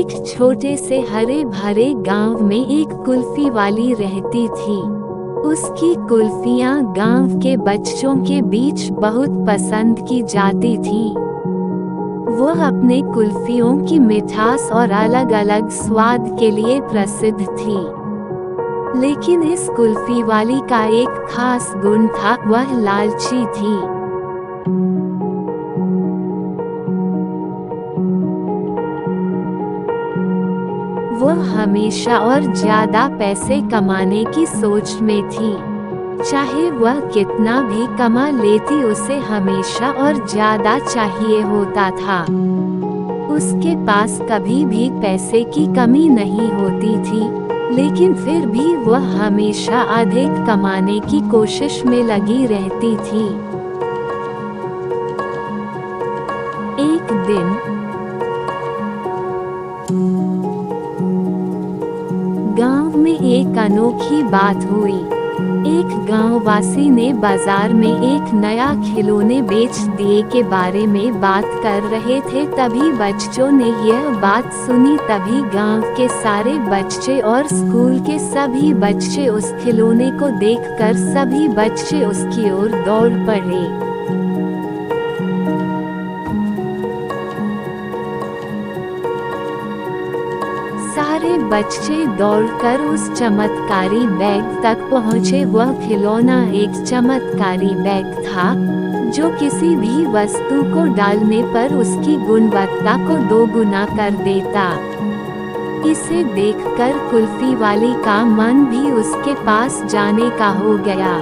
एक छोटे से हरे भरे गांव में एक कुल्फी वाली रहती थी। उसकी कुल्फियां गांव के बच्चों के बीच बहुत पसंद की जाती थीं। वह अपने कुल्फियों की मिठास और अलग अलग स्वाद के लिए प्रसिद्ध थी। लेकिन इस कुल्फी वाली का एक खास गुण था, वह लालची थी। वह हमेशा और ज्यादा पैसे कमाने की सोच में थी। चाहे वह कितना भी कमा लेती, उसे हमेशा और ज्यादा चाहिए होता था। उसके पास कभी भी पैसे की कमी नहीं होती थी, लेकिन फिर भी वह हमेशा अधिक कमाने की कोशिश में लगी रहती थी। एक दिन गांव में एक अनोखी बात हुई। एक गांववासी ने बाजार में एक नया खिलौने बेच दिए के बारे में बात कर रहे थे। तभी बच्चों ने यह बात सुनी। तभी गांव के सारे बच्चे और स्कूल के सभी बच्चे उस खिलौने को देखकर सभी बच्चे उसकी ओर दौड़ पड़े। सारे बच्चे दौड़कर उस चमत्कारी बैग तक पहुँचे। वह खिलौना एक चमत्कारी बैग था, जो किसी भी वस्तु को डालने पर उसकी गुणवत्ता को दोगुना कर देता। इसे देखकर कुल्फी वाली का मन भी उसके पास जाने का हो गया।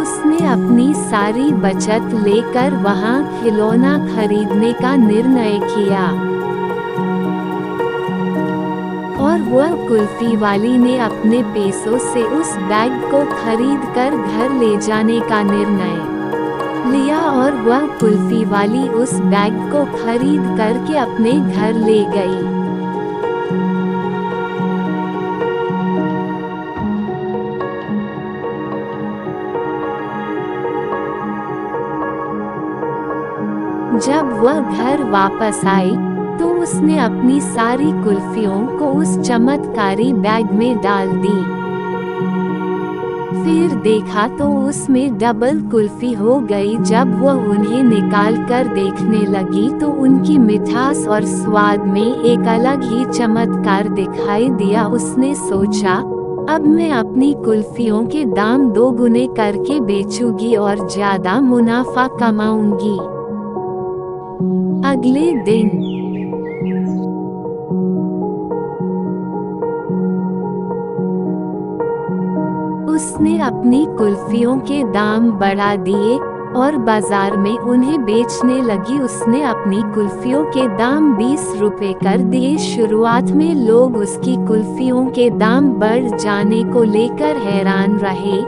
उसने अपनी सारी बचत लेकर वहाँ खिलौना खरीदने का निर्णय किया। और वह कुल्फी वाली ने अपने पैसों से उस बैग को खरीदकर घर ले जाने का निर्णय लिया। और वह कुल्फी वाली उस बैग को खरीद करके अपने घर ले गई। जब वह घर वापस आई तो उसने अपनी सारी कुल्फियों को उस चमत्कारी बैग में डाल दी। फिर देखा तो उसमें डबल कुल्फी हो गई। जब वह उन्हें निकाल कर देखने लगी तो उनकी मिठास और स्वाद में एक अलग ही चमत्कार दिखाई दिया। उसने सोचा, अब मैं अपनी कुल्फियों के दाम दोगुने करके बेचूंगी और ज्यादा मुनाफा कमाऊंगी। अगले दिन उसने अपनी कुल्फियों के दाम बढ़ा दिए और बाजार में उन्हें बेचने लगी। उसने अपनी कुल्फियों के दाम 20 रुपए कर दिए। शुरुआत में लोग उसकी कुल्फियों के दाम बढ़ जाने को लेकर हैरान रहे,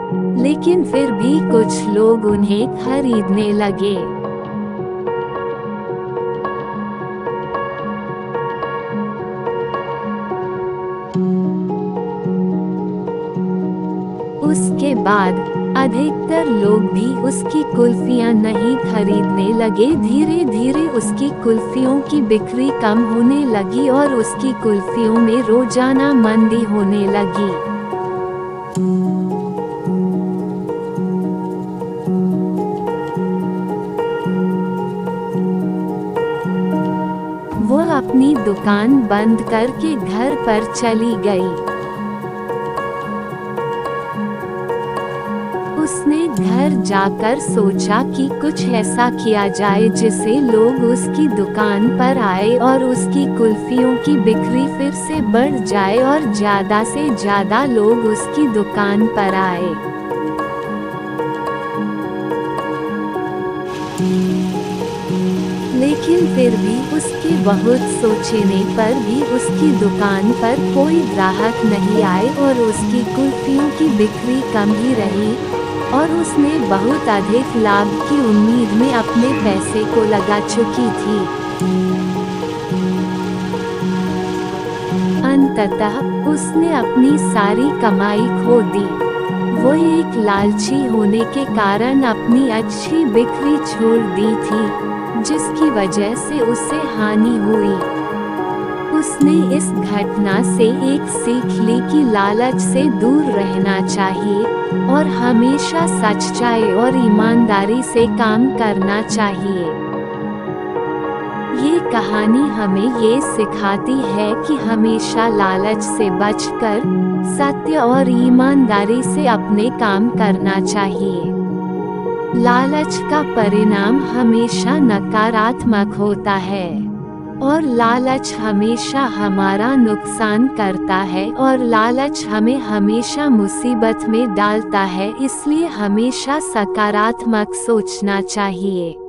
लेकिन फिर भी कुछ लोग उन्हें खरीदने लगे। उसके बाद अधिकतर लोग भी उसकी कुल्फियां नहीं खरीदने लगे। धीरे धीरे उसकी कुल्फियों की बिक्री कम होने लगी और उसकी कुल्फियों में रोजाना मंदी होने लगी। वह अपनी दुकान बंद करके घर पर चली गई। उसने घर जाकर सोचा कि कुछ ऐसा किया जाए जिससे लोग उसकी दुकान पर आए और उसकी कुल्फियों की बिक्री फिर से बढ़ जाए और ज्यादा से ज्यादा लोग उसकी दुकान पर आए। लेकिन फिर भी उसके बहुत सोचने पर भी उसकी दुकान पर कोई ग्राहक नहीं आए और उसकी कुल्फियों की बिक्री कम ही रही और उसने बहुत अधिक लाभ की उम्मीद में अपने पैसे को लगा चुकी थी। अंततः उसने अपनी सारी कमाई खो दी। वो एक लालची होने के कारण अपनी अच्छी बिक्री छोड़ दी थी, जिसकी वजह से उसे हानि हुई। उसने इस घटना से एक सीख ली कि लालच से दूर रहना चाहिए और हमेशा सच्चाई और ईमानदारी से काम करना चाहिए। ये कहानी हमें ये सिखाती है कि हमेशा लालच से बचकर सत्य और ईमानदारी से अपने काम करना चाहिए। लालच का परिणाम हमेशा नकारात्मक होता है और लालच हमेशा हमारा नुकसान करता है और लालच हमें हमेशा मुसीबत में डालता है, इसलिए हमेशा सकारात्मक सोचना चाहिए।